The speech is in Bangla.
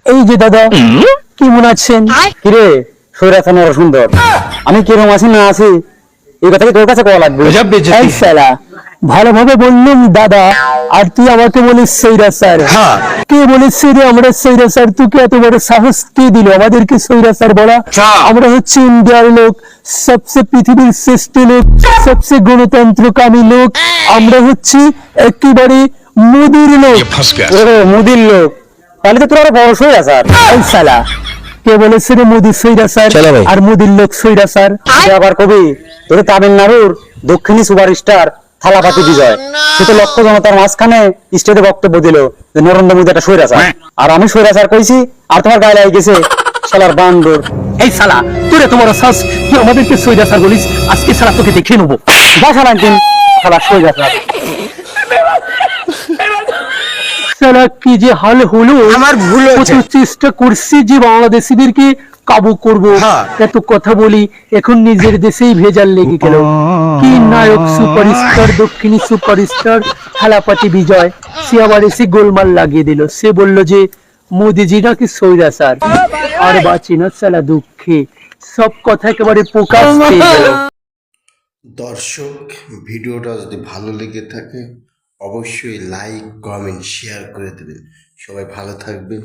এই যে দাদা, কেমন আছেন? কিরে সৈরাচান ওরা সুন্দর, আমি কিরম আছি না আছি এই কথা কি তোর কাছে কওয়া লাগবে? এই শালা, ভালোভাবে বললুম দাদা, আর তুই আমাকে বলিস সৈরা স্যার। কে বলেছে রে আমরা সৈরা স্যার? তোকে এত বড় সাহস কে দিল আমাদেরকে সৈরা স্যার বলা? আমরা হচ্ছে ইন্ডিয়ার লোক, সবচেয়ে পৃথিবীর শ্রেষ্ঠ লোক, সবচেয়ে গণতন্ত্রকামী লোক। আমরা হচ্ছি একেবারে মোদির লোক। ওরে মুদির লোক, তাহলে তো তোর আরো বড় সৈরাচার। এই শালা, কে বলেছে রে মোদি সৈরা স্যার আর মোদির লোক সৈরা স্যার? আবার কবি তোর তামিলনাড়ুর দক্ষিণী সুপারস্টার থালাপাতি বিজয়, সে তো লক্ষ জনতার মাঝখানে স্টেজে বক্তব্য দিল যে নরেন্দ্র মোদী একটা স্বৈরাচার, আর আমি স্বৈরাচার কইছি আর তোমার গায়ে লাগে গেছে শালার বান্দর। এই শালা, তোরে তোমার সাহস, তুই আমাদেরকে সৈরা স্যার বলিস? আজকে শালা তোকে দেখে নেবো। যা শালা একদিন শালা স্বৈরাচার। শালা কি যে হাল হলো, আমার ভুল হয়েছে। কত চেষ্টা করছি যে বাংলাদেশিদেরকে কাবু করব, এত কথা বলি, এখন নিজের দেশেই ভেজাল লেগে গেল। কি নায়ক সুপারস্টার, দক্ষিণী সুপারস্টার থালাপাতি বিজয়, সে আবার এসে গোলমাল লাগিয়ে দিল। সে বলল যে মোদিজি নাকি সৈরাচার, আর বাঁচি না শালা দুঃখে, সব কথা একেবারে প্রকাশ পেয়ে গেল। দর্শক, ভিডিওটা যদি ভালো লেগে থাকে অবশ্যই লাইক, কমেন্ট, শেয়ার করে দেবেন। সবাই ভালো থাকবেন।